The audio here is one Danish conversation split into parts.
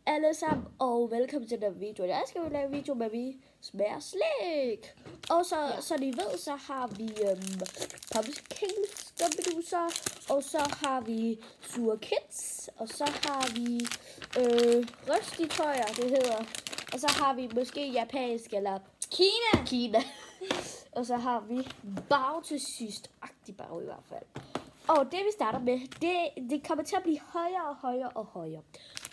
alle sammen, og velkommen til den video. Jeg skal lave en video med, vi smager slik. Og så I ved, så har vi pumpkin skumpeduser, og så har vi sure kids, og så har vi røstigtøjer, det hedder. Og så har vi måske japansk eller Kina. Og så har vi bagtessyst-agtig bag i hvert fald. Og det vi starter med, det kommer til at blive højere og højere og højere.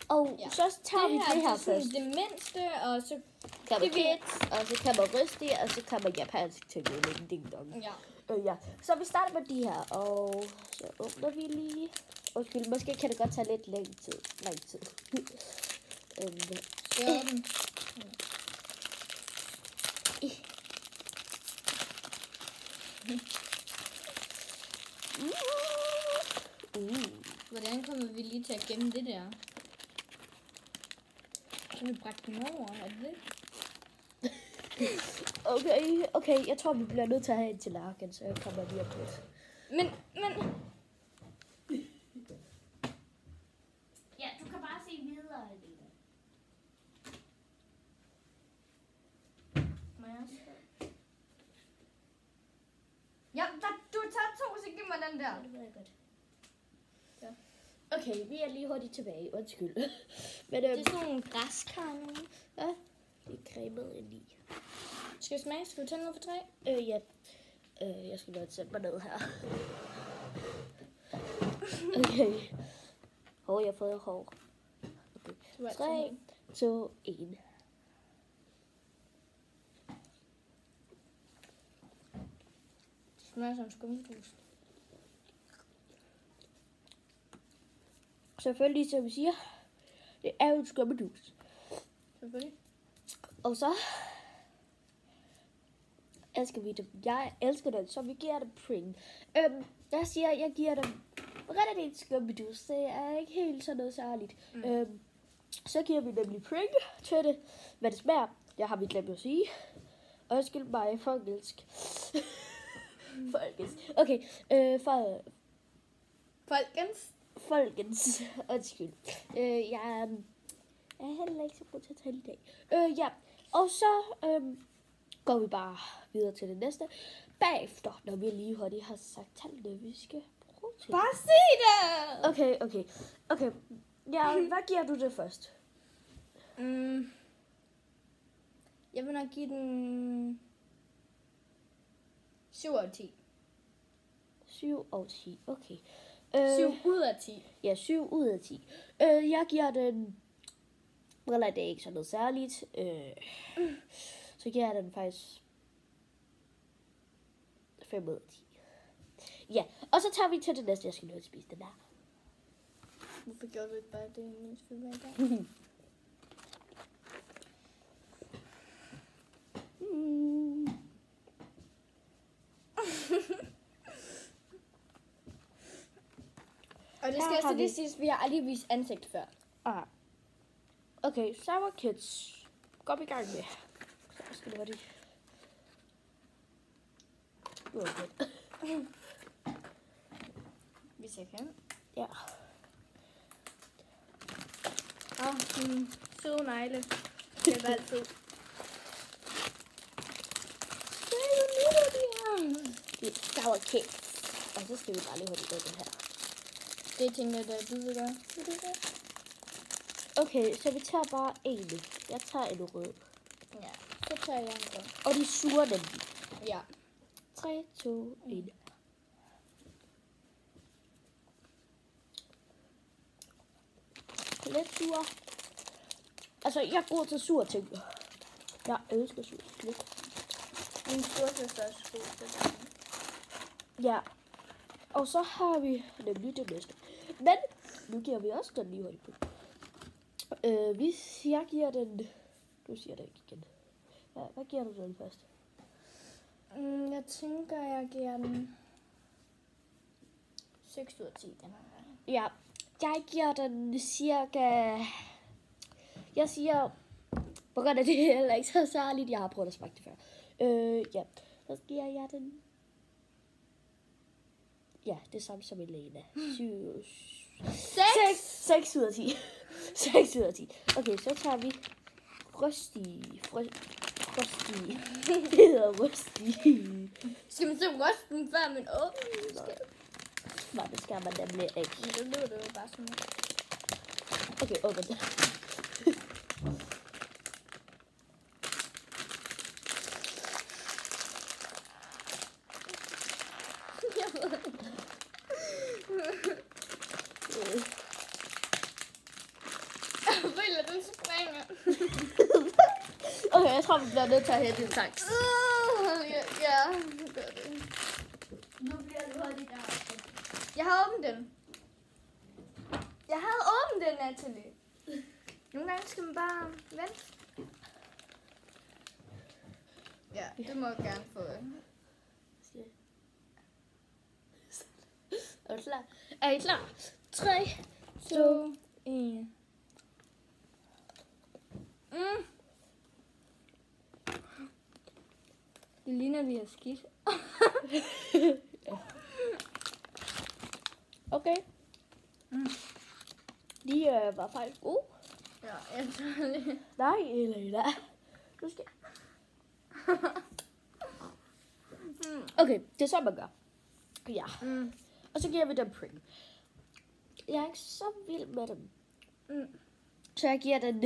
Og så tager vi det her først. Det mindste, og så kommer kids, og så kommer rystig, og så kommer japansk til ding dong. Ja. Så vi starter med de her, og så åbner vi lige. Undskyld, måske kan det godt tage lidt lang tid. Hvordan kommer vi lige til at gemme det der? Kan vi brække den over? Er det det? Okay, jeg tror, vi bliver nødt til at have en tallerken, så jeg kommer lige op lidt. Men... Ja, du kan bare se videre i det. Ja, du tager 2, så giv mig den der. Ja, det ved jeg godt. Ja. Okay, vi er lige hurtigt tilbage. Undskyld. Men, det er sådan nogle græskar nu. Ja, det er cremet ind i. Skal vi smage? Skal vi tage noget for 3? Ja. Jeg skal godt sætte mig ned her. Okay. Jeg har fået hår. Okay. 3, 2, 1. Det smager som skummedusen. Selvfølgelig, som vi siger, det er jo en skummedus. Selvfølgelig. Og så elsker vi dem. Jeg elsker dem, så vi giver dem point. Jeg giver dem rigtig en skummedus. Det er ikke helt sådan noget særligt. Så giver vi nemlig point til det. Hvad det smager, det har vi glemt at sige. Undskyld mig, folkens. Okay, Folkens, undskyld. Jeg er heller ikke så god til at tale i dag. Ja, og så går vi bare videre til det næste. Bagefter, når vi lige hurtigt har sagt tallene, vi skal bruge til. Bare sig det! Okay. Ja, hvad giver du det først? Jeg vil nok give den 7 ud af 10. 7 og 10, okay. 7 ud af 10. Ja, 7 ud af 10. Jeg giver den... Eller det er ikke sådan noget særligt. Så giver jeg den faktisk 5 ud af 10. Ja, og så tager vi til det næste. Jeg skal nødt til at spise den der. Hvorfor gjorde du ikke bare det, mens vi var i gang? Og det skal også lige siges, vi har aldrig vist ansigt før. Okay, Sour Kids. Gå i gang med. Så skal det være det. Hvis jeg kan. Ja. Søde negle. Det er altid. Det er Sour Kids. Og så skal vi bare lige hurtigt gøre det her. Det tænker jeg, at du vil gøre. Okay, så vi tager bare en. Jeg tager en rød. Ja, så tager jeg en rød. Og de sure nemlig. Ja. 3, 2, 1. Lidt sur. Altså, jeg er god til sur ting. Jeg elsker sur ting. Min storsøster er også god til det. Ja. Og så har vi nemlig det næste. Men nu giver vi også den lige hurtigt på. Hvis jeg giver den... Du siger det ikke igen. Ja, hvad giver du den først? Jeg tænker, jeg giver den 6 ud af 10 den her gang. Ja, jeg giver den cirka... Jeg siger... På grund af det heller ikke så særligt. Jeg har prøvet at smage det før. Ja, så giver jeg den... Ja, det er samme som Elena. 6 ud af 10. 6 ud af 10. Okay, så tager vi Frosty. Det hedder Frosty. Skal man så ryste den, før man åbner den? Nej, det skal man nemlig ikke. Men det lyder det jo bare sådan. Okay, åbn det. Jeg ved det. Jeg føler, den springer. Okay, jeg tror, vi bliver nødt til at hente en saks. Ja, nu gør det. Nu bliver det hurtigt der. Jeg har åbnet den. Jeg havde åbnet den, Natalie. Nogle gange skal man bare vente. Ja, det må jeg gerne få. Er du klar? Er I klar? 3, 2, 1. Det ligner, vi har skidt. Okay. De var faktisk gode. Ja, jeg tager lige. Nej, eller nej. Nu skal Okay, det er så, man gør. Ja. Og så giver vi dem point. Jeg er ikke så vild med dem. Så jeg giver den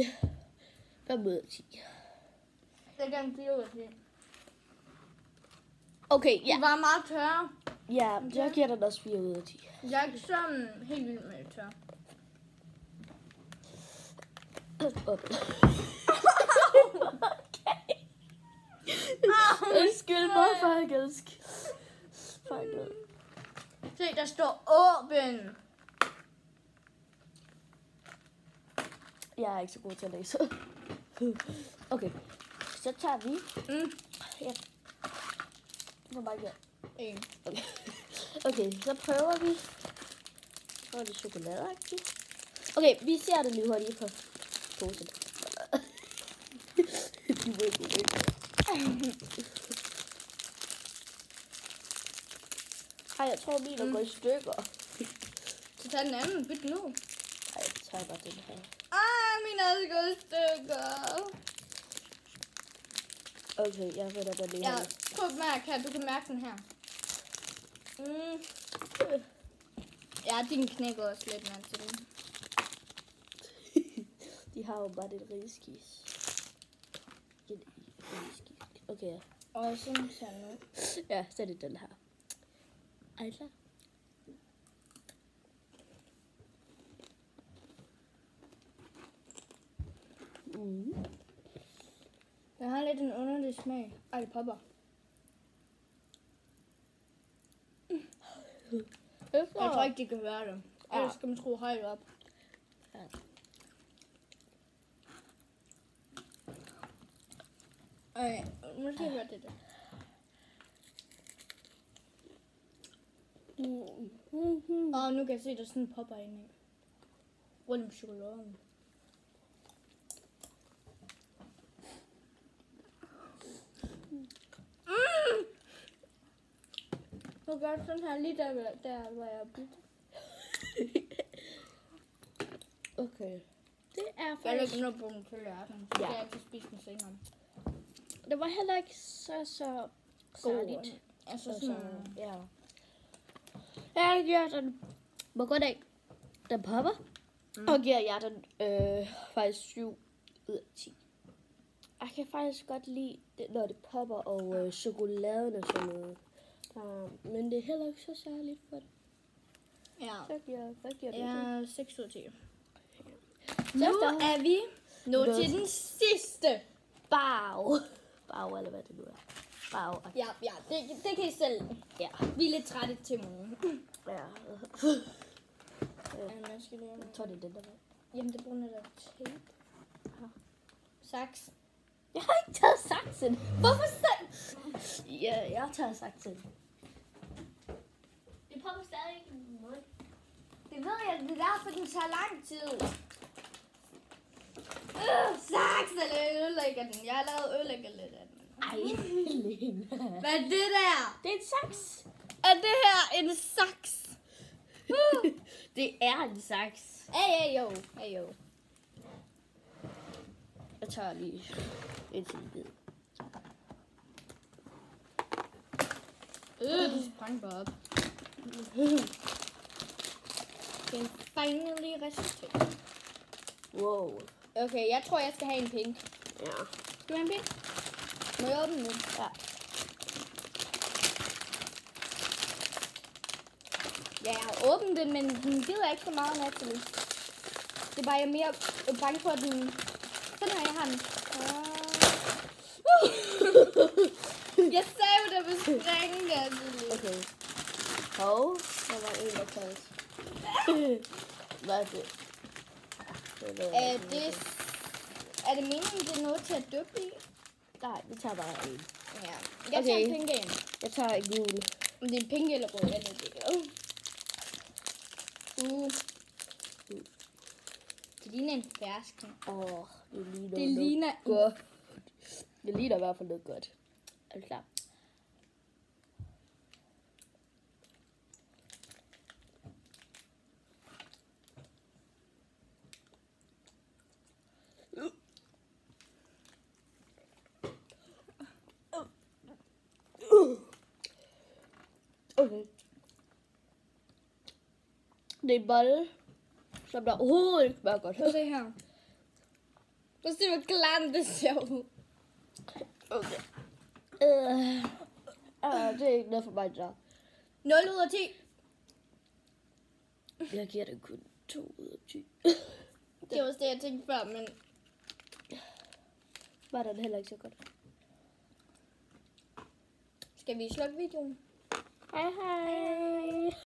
5 ud af 10. Det kan blive ud af det. Okay, ja. De var meget tørre. Ja, jeg giver den også 4 ud af 10. Jeg er ikke sådan helt vild med det tørre. Okay. Undskyld mig, faktisk. Se, der står åben. Jeg er ikke så god til at læse. Okay, så tager vi... Ja. Hvor mange er? 1. Okay, så prøver vi. Så er det chokoladeagtigt. Okay, vi ser det lige hurtigt på posen. Du ved ikke. Ej, jeg tror, min er gået i stykker. Så tag den anden. Byt nu. Ej, jeg tager bare den her. Min er også gået i stykker. Okay, jeg finder den lige Ja, her. prøv at mærke her. Du kan mærke den her. Ja, din knækker også lidt, mand, til den. De har jo bare lidt riskis. Okay, ja. Og sådan noget. Ja, så er det den her. Er I klar? Den har lidt en underlig smag. Ej, det popper. Jeg tror ikke, de kan høre det. Ellers skal man skrue højt op. Ja. Okay, måske høre det der. Og nu kan jeg se, at der sådan popper ind i. Rundt om chokoladen. Nu gør jeg sådan her lige der hvor jeg er bidt. Okay. Det er Jeg faktisk... lægger noget på den til lærken, så kan jeg ikke spise den senere. Det var heller ikke så særligt. Altså sådan... Ja. Jeg giver den... Hvor godt af. Den popper. Og giver jeg den faktisk 7 ud af 10. Jeg kan faktisk godt lide det, når det popper og chokoladen og sådan noget. Men det er heller ikke så særligt for det. Ja. Hvad giver det? Ja, 6 ud af 10. Nu er vi nået til den sidste. Bag, eller hvad det nu er. Bag. Ja, det kan I selv. Ja. Vi er lidt trætte til morgen. Ja. Jeg tror, det er den der var. Jamen, det bruger der tape. Saks. Jeg har ikke taget saksen. Hvorfor saks? Ja, jeg tager saksen. Det popper stadig ikke i min mund. Det ved jeg, det er derfor, den tager lang tid. Saks, eller ødelægger den. Jeg har lavet ødelægger lidt af den. Ej, Lena. Hvad er det der? Det er en saks. Er det her en saks? Det er en saks. Hey, jo. tager lige en til en bid. Du sprang bare op. Den finally resultat. Wow. Okay, jeg tror, jeg skal have en pink. Ja. Skal du have en pink? Må jeg åbne den? Ja. Ja, jeg har åbnet den, men den gider ikke så meget, Natalie. Det er bare, jeg er mere bange for, at den... Sådan her, jeg har den. Jeg sagde jo, der ville springe, Natalie. Okay. Hov, der var en, der tages. Hvad er det? Er det meningen, det er noget til at dyppe i? Nej, vi tager bare en. Ja. Jeg tager en pink en. Jeg tager en gul. Om det er pink eller rød, jeg ved ikke. Det ligner en fersken. Det ligner godt. Det ligner i hvert fald noget godt. Er du klar? Okay. Det er en bolle, som der overhovedet ikke smager godt. Prøv at se her. Prøv at se, hvor klart det ser ud. Okay. Det er ikke noget for mig, der. 0 ud af 10. Jeg giver det kun 2 ud af 10. Det var også det, jeg tænkte før, men... Var den heller ikke så godt. Skal vi slukke videoen? Hej hej.